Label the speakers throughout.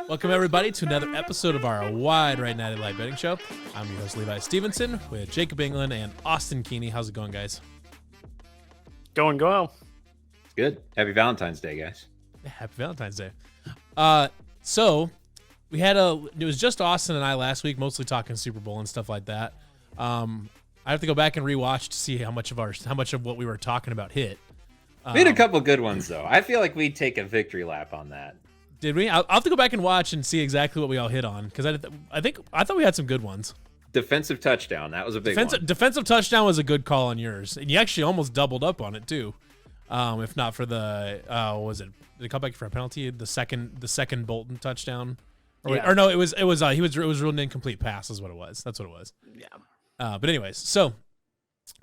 Speaker 1: Welcome, everybody, to another episode of our Wide Right Natty Lite betting show. I'm your host, Levi Stevenson, with Jacob England and Austin Keeney. How's it going, guys?
Speaker 2: Going well.
Speaker 3: Good. Happy Valentine's Day, guys.
Speaker 1: Yeah, happy Valentine's Day. So we had it was just Austin and I last week, mostly talking Super Bowl and stuff like that. I have to go back and rewatch to see how much of what we were talking about hit.
Speaker 3: We had a couple good ones, though. I feel like we'd take a victory lap on that.
Speaker 1: Did we? I'll have to go back and watch and see exactly what we all hit on, because I thought we had some good ones.
Speaker 3: Defensive touchdown. That was a big one.
Speaker 1: Defensive touchdown was a good call on yours, and you actually almost doubled up on it too. If not for the was it? Did it come back for a penalty? The second Bolton touchdown, or no? It was ruled an incomplete pass. Is what it was. That's what it was.
Speaker 2: Yeah.
Speaker 1: But anyways, so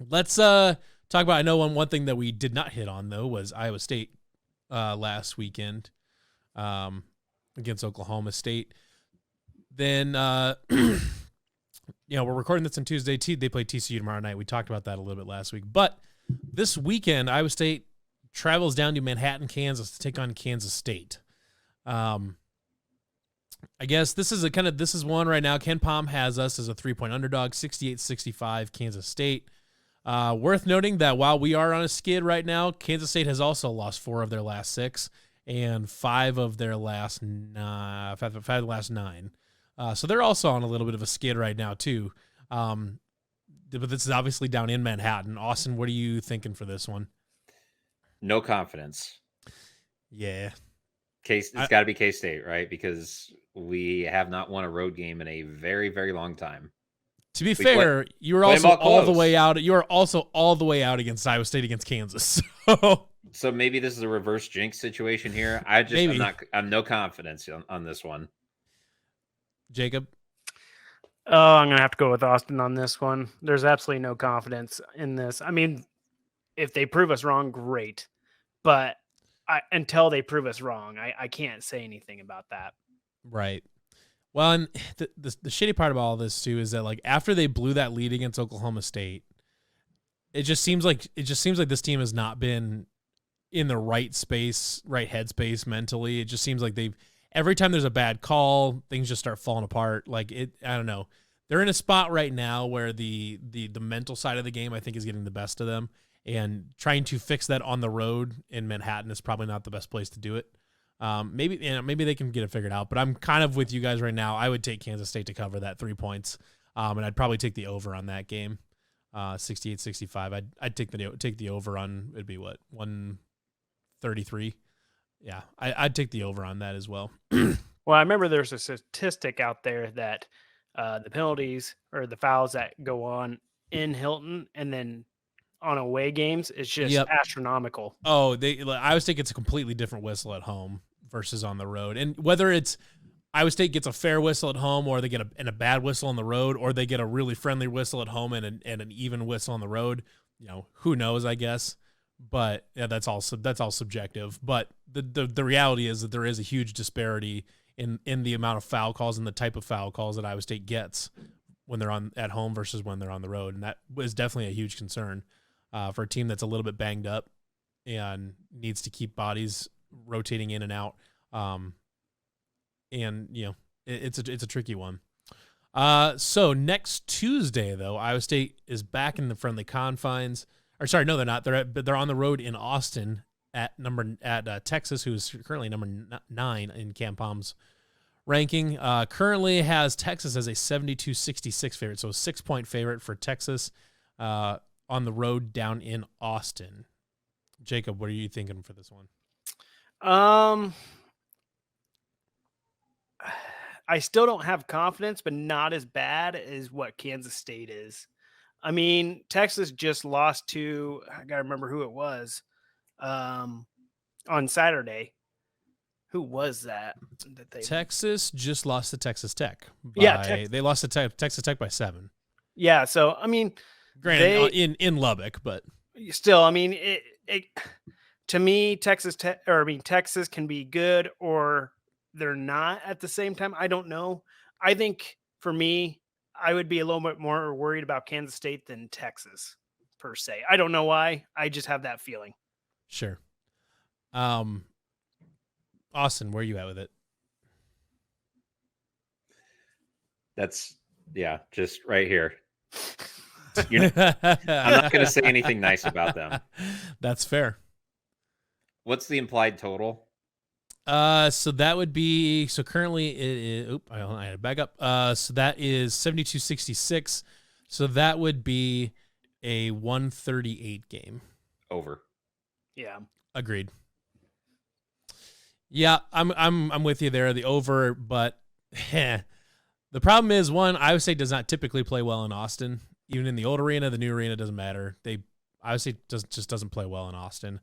Speaker 1: let's talk about. I know one thing that we did not hit on though was Iowa State last weekend. Against Oklahoma State. Then, we're recording this on Tuesday. They play TCU tomorrow night. We talked about that a little bit last week. But this weekend, Iowa State travels down to Manhattan, Kansas to take on Kansas State. I guess this is one right now. Ken Palm has us as a 3-point underdog, 68-65 Kansas State. Worth noting that while we are on a skid right now, Kansas State has also lost 4 of their last 6. And 5 of their last 9. So they're also on a little bit of a skid right now too. But this is obviously down in Manhattan. Austin, what are you thinking for this one?
Speaker 3: No confidence.
Speaker 1: Yeah.
Speaker 3: It's got to be K-State, right? Because we have not won a road game in a very, very long time.
Speaker 1: To be fair, you were also all the way out. You are also all the way out against Iowa State against Kansas.
Speaker 3: So maybe this is a reverse jinx situation here. I'm no confidence on this one.
Speaker 1: Jacob?
Speaker 2: Oh, I'm going to have to go with Austin on this one. There's absolutely no confidence in this. I mean, if they prove us wrong, great. But until they prove us wrong, I can't say anything about that.
Speaker 1: Right. Well, and the shitty part about all this too is that like after they blew that lead against Oklahoma State, it just seems like this team has not been in the right space, right headspace mentally. It just seems like every time there's a bad call, things just start falling apart. Like I don't know. They're in a spot right now where the mental side of the game I think is getting the best of them, and trying to fix that on the road in Manhattan is probably not the best place to do it. Maybe they can get it figured out, but I'm kind of with you guys right now. I would take Kansas State to cover that 3 points. And I'd probably take the over on that game. 68-65. I'd take the over on, it'd be what, 133. Yeah. I'd take the over on that as well.
Speaker 2: Well, I remember there's a statistic out there that the penalties or the fouls that go on in Hilton and then on away games is just astronomical.
Speaker 1: Oh, Iowa State gets a completely different whistle at home versus on the road. And whether it's Iowa State gets a fair whistle at home, or they get a bad whistle on the road, or they get a really friendly whistle at home and an even whistle on the road, who knows, I guess. But yeah, that's all subjective. But the reality is that there is a huge disparity in the amount of foul calls and the type of foul calls that Iowa State gets when they're at home versus when they're on the road. And that was definitely a huge concern for a team that's a little bit banged up and needs to keep bodies rotating in and out. It's a tricky one. So next Tuesday, though, Iowa State is back in the friendly confines. Or sorry, no, they're not. They're on the road in Austin at Texas, who's currently number 9 in Ken Palm's ranking. Currently has Texas as a 72-66 favorite, so a 6-point favorite for Texas on the road down in Austin. Jacob, what are you thinking for this one?
Speaker 2: I still don't have confidence, but not as bad as what Kansas State is. I mean, Texas just lost to, I got to remember who it was, on Saturday. Who was that?
Speaker 1: Texas just lost to Texas Tech. They lost to Texas Tech by 7.
Speaker 2: Yeah, so, I mean.
Speaker 1: Granted, in Lubbock, but.
Speaker 2: Still, I mean, it to me, Texas can be good or they're not at the same time. I don't know. I think for me, I would be a little bit more worried about Kansas State than Texas per se. I don't know why. I just have that feeling.
Speaker 1: Sure. Austin, where are you at with it?
Speaker 3: That's just right here. I'm not going to say anything nice about them.
Speaker 1: That's fair.
Speaker 3: What's the implied total?
Speaker 1: So that would be currently it is, I had to back up. So that is 72-66. So that would be a 138 game.
Speaker 3: Over.
Speaker 2: Yeah.
Speaker 1: Agreed. Yeah, I'm with you there. The over, but the problem is, one, Iowa State does not typically play well in Austin. Even in the old arena, the new arena doesn't matter. Iowa State just doesn't play well in Austin.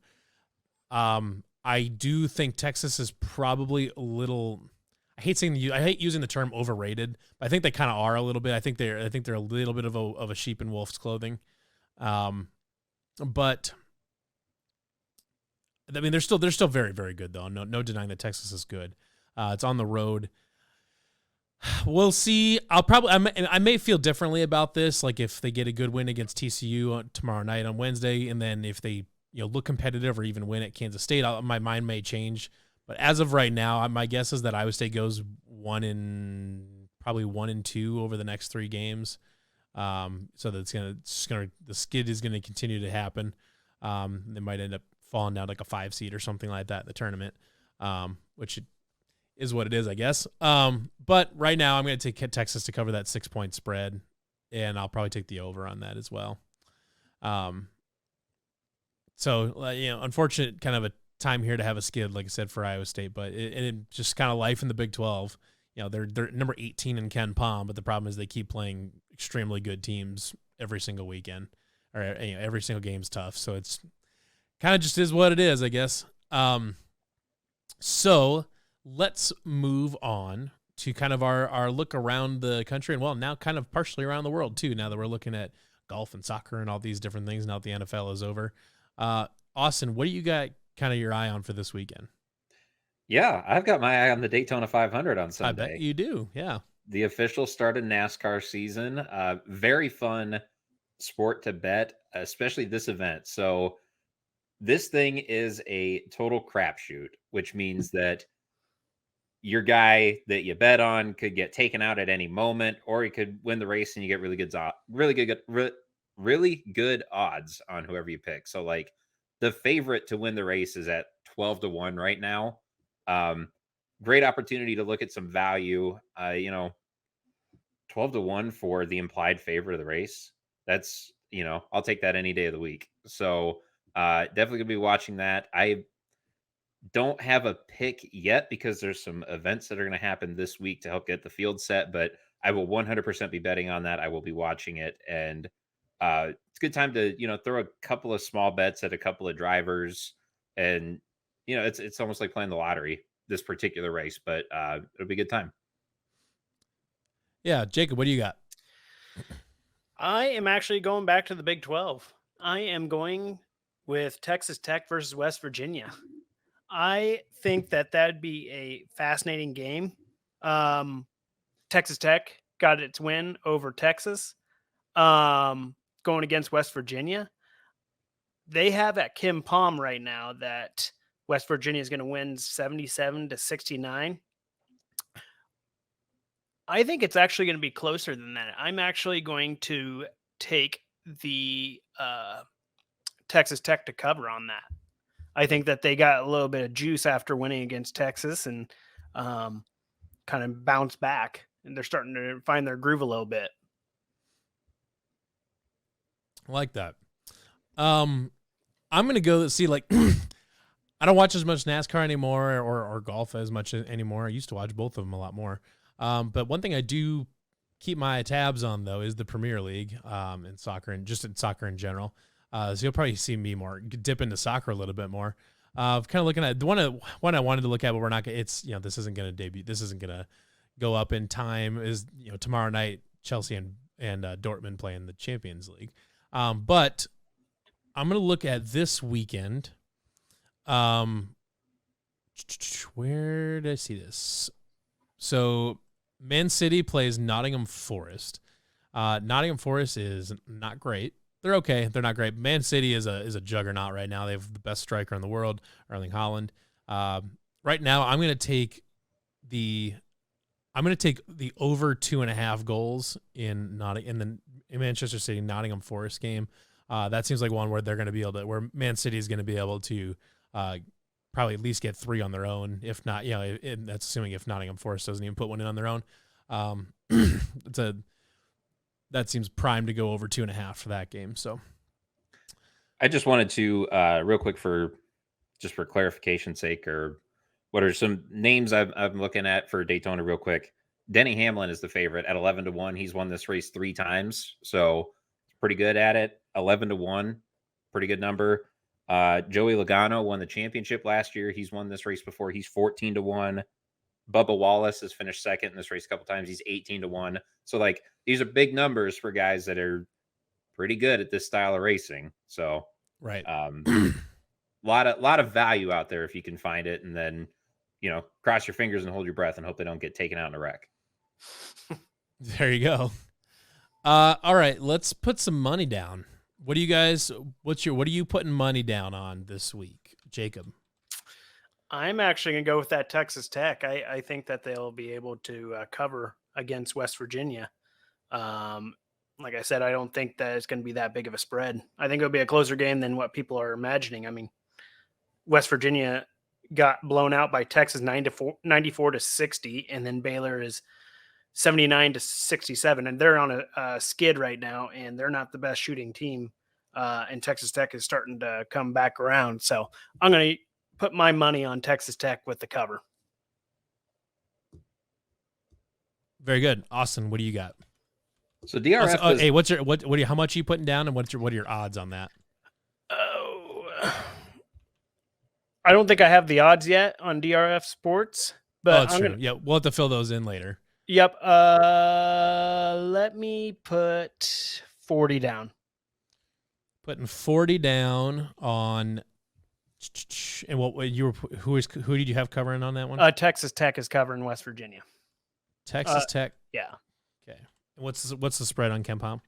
Speaker 1: I do think Texas is probably a little. I hate using the term overrated, but I think they kind of are a little bit. I think they're a little bit of a sheep in wolf's clothing. But I mean, they're still very, very good though. No denying that Texas is good. It's on the road. We'll see. I may feel differently about this. Like if they get a good win against TCU tomorrow night on Wednesday, and then if they look competitive or even win at Kansas State, my mind may change. But as of right now, my guess is that Iowa State goes 1-2 over the next 3 games. So that's the skid is gonna continue to happen. They might end up falling down like a 5 seed or something like that in the tournament, which is what it is, I guess. But right now I'm going to take Texas to cover that 6-point spread, and I'll probably take the over on that as well. So unfortunate kind of a time here to have a skid, like I said, for Iowa State, but it just kind of life in the Big 12. They're number 18 in Ken Palm, but the problem is they keep playing extremely good teams every single weekend, or every single game's tough. So it's kind of just is what it is, I guess. So let's move on to kind of our look around the country, and now kind of partially around the world too, now that we're looking at golf and soccer and all these different things now that the NFL is over. Austin, what do you got kind of your eye on for this weekend?
Speaker 3: Yeah, I've got my eye on the Daytona 500 on Sunday.
Speaker 1: I bet you do, yeah.
Speaker 3: The official start of NASCAR season. Very fun sport to bet, especially this event. So this thing is a total crapshoot, which means that your guy that you bet on could get taken out at any moment, or he could win the race and you get really good odds on whoever you pick. So like the favorite to win the race is at 12-1 right now. Great opportunity to look at some value. 12-1 for the implied favorite of the race. That's, I'll take that any day of the week. So definitely gonna be watching that. I don't have a pick yet because there's some events that are going to happen this week to help get the field set, but I will 100% be betting on that. I will be watching it, and it's a good time to throw a couple of small bets at a couple of drivers, and it's almost like playing the lottery this particular race, but it'll be a good time.
Speaker 1: Yeah, Jacob, what do you got?
Speaker 2: I am actually going back to the Big 12. I am going with Texas Tech versus West Virginia. I think that'd be a fascinating game. Texas Tech got its win over Texas, going against West Virginia. They have at Kim Palm right now that West Virginia is going to win 77-69. I think it's actually going to be closer than that. I'm actually going to take the Texas Tech to cover on that. I think that they got a little bit of juice after winning against Texas and kind of bounce back, and they're starting to find their groove a little bit.
Speaker 1: I like that. I'm going to go see, like, I don't watch as much NASCAR anymore or golf as much anymore. I used to watch both of them a lot more. But one thing I do keep my tabs on, though, is the Premier League in soccer and just in soccer in general. So you'll probably see me dip into soccer a little bit more. Kind of looking at the one I wanted to look at, but we're not. It's this isn't going to debut. This isn't going to go up in time. Is tomorrow night Chelsea and Dortmund play in the Champions League. But I'm going to look at this weekend. Where did I see this? So Man City plays Nottingham Forest. Nottingham Forest is not great. They're okay. They're not great. Man City is a juggernaut right now. They have the best striker in the world, Erling Haaland. Right now, I'm going to take the I'm going to take the over 2.5 goals in the Manchester City Nottingham Forest game. That seems like one where they're going to be able to, where Man City is going to be able to probably at least get 3 on their own. If not, that's assuming if Nottingham Forest doesn't even put one in on their own. That seems primed to go over 2.5 for that game. So
Speaker 3: I just wanted to real quick for clarification's sake, or what are some names I'm looking at for Daytona real quick. Denny Hamlin is the favorite at 11-1. He's won this race 3 times, so pretty good at it. 11-1, pretty good number. Joey Logano won the championship last year. He's won this race before. He's 14-1. Bubba Wallace has finished second in this race a couple times. He's 18-1. So like these are big numbers for guys that are pretty good at this style of racing. So
Speaker 1: right.
Speaker 3: lot of value out there if you can find it, and then cross your fingers and hold your breath and hope they don't get taken out in a wreck.
Speaker 1: There you go. All right, let's put some money down. What are you putting money down on this week, Jacob?
Speaker 2: I'm actually going to go with that Texas Tech. I think that they'll be able to cover against West Virginia. Like I said, I don't think that it's going to be that big of a spread. I think it'll be a closer game than what people are imagining. I mean, West Virginia got blown out by Texas 94-60, and then Baylor is 79-67, and they're on a skid right now, and they're not the best shooting team. And Texas Tech is starting to come back around. So I'm going to put my money on Texas Tech with the cover.
Speaker 1: Very good. Austin, what do you got?
Speaker 3: So DRF
Speaker 1: hey, how much are you putting down, and what are your odds on that?
Speaker 2: Oh, I don't think I have the odds yet on DRF Sports, but
Speaker 1: it's true. Yeah, we'll have to fill those in later.
Speaker 2: Yep. Let me put 40 down.
Speaker 1: Putting 40 down on, and who did you have covering on that one?
Speaker 2: Texas Tech is covering West Virginia.
Speaker 1: Texas Tech.
Speaker 2: Yeah.
Speaker 1: Okay. And what's the spread on KenPom?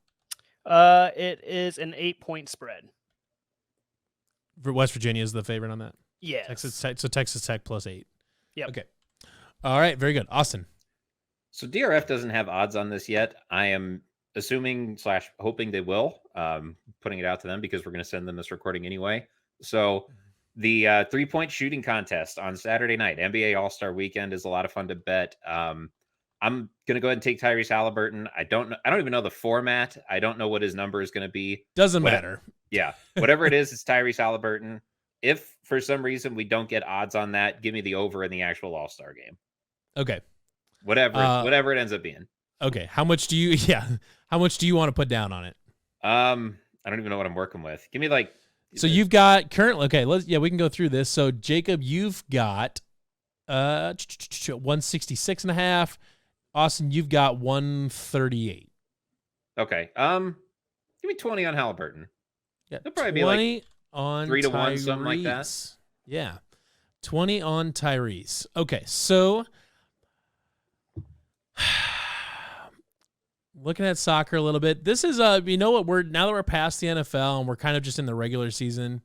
Speaker 2: It is an 8-point spread.
Speaker 1: For West Virginia is the favorite on that.
Speaker 2: Yes.
Speaker 1: Texas Tech plus 8.
Speaker 2: Yep.
Speaker 1: Okay. All right. Very good. Austin.
Speaker 3: So DRF doesn't have odds on this yet. I am assuming / hoping they will. Putting it out to them because we're going to send them this recording anyway. So the 3-point shooting contest on Saturday night, NBA All-Star Weekend, is a lot of fun to bet. I'm going to go ahead and take Tyrese Halliburton. I don't even know the format. I don't know what his number is going to be.
Speaker 1: Doesn't matter.
Speaker 3: Yeah. Whatever it is, it's Tyrese Halliburton. If for some reason we don't get odds on that, give me the over in the actual All-Star game.
Speaker 1: Okay.
Speaker 3: Whatever it ends up being.
Speaker 1: Okay. How much do you want to put down on it?
Speaker 3: I don't even know what I'm working with. Give me
Speaker 1: so you've got currently, okay, we can go through this. So Jacob, you've got 166.5. Austin, you've got 138.
Speaker 3: Okay. Give me 20 on Halliburton.
Speaker 1: Yeah.
Speaker 3: It'll probably be like
Speaker 1: on
Speaker 3: 3-1, something like that.
Speaker 1: Yeah. 20 on Tyrese. Okay, so looking at soccer a little bit. This is now that we're past the NFL and we're kind of just in the regular season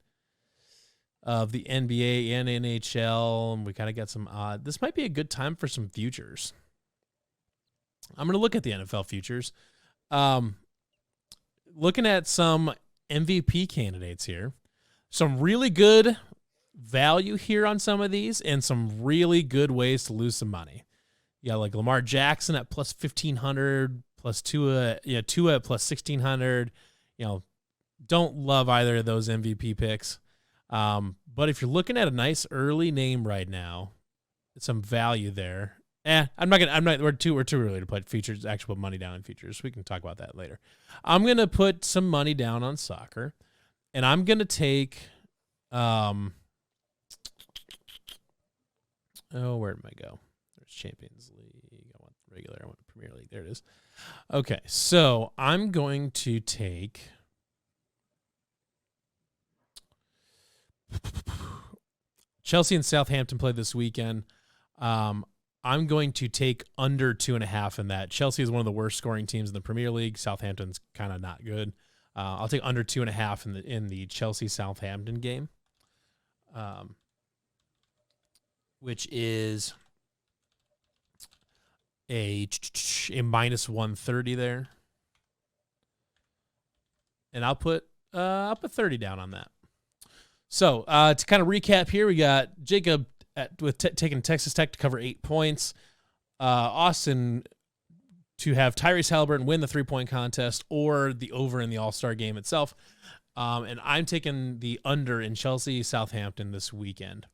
Speaker 1: of the NBA and NHL, and we kind of got some odd. This might be a good time for some futures. I'm going to look at the NFL futures. Looking at some MVP candidates here. Some really good value here on some of these, and some really good ways to lose some money. Yeah, like Lamar Jackson at plus 1,500, plus Tua at plus 1,600. Don't love either of those MVP picks. But if you're looking at a nice early name right now, some value there. We're too early to put futures, actual money down in futures. We can talk about that later. I'm going to put some money down on soccer, and I'm going to take, where did I go? There's Champions League. I want regular. I want Premier League. There it is. Okay. So I'm going to take Chelsea and Southampton play this weekend. I'm going to take under 2.5 in that. Chelsea is one of the worst scoring teams in the Premier League. Southampton's kind of not good. I'll take under 2.5 in the Chelsea Southampton game, which is a minus 130 there. And I'll put 30 down on that. So to kind of recap here, we got Jacob taking Texas Tech to cover 8 points. Austin to have Tyrese Halliburton win the 3-point contest or the over in the All-Star game itself. And I'm taking the under in Chelsea Southampton this weekend.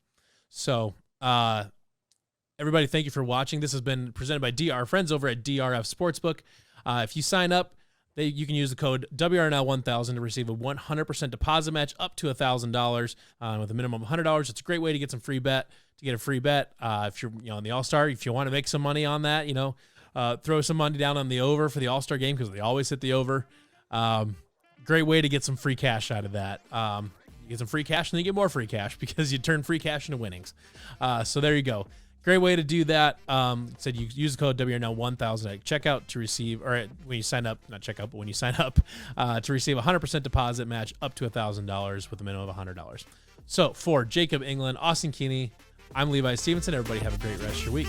Speaker 1: So everybody, thank you for watching. This has been presented by our friends over at DRF Sportsbook. If you sign up, you can use the code WRNL1000 to receive a 100% deposit match up to $1,000 with a minimum of $100. It's a great way to get some free bet. To get a free bet, if you're in the All-Star, if you want to make some money on that, throw some money down on the over for the All-Star game because they always hit the over. Great way to get some free cash out of that. You get some free cash and then you get more free cash because you turn free cash into winnings. So there you go. Great way to do that. Said you use the code WRNL1000 at checkout to receive, or when you sign up, not checkout, but when you sign up to receive a 100% deposit match up to $1,000 with a minimum of $100. So for Jacob England, Austin Keeney, I'm Levi Stevenson. Everybody have a great rest of your week.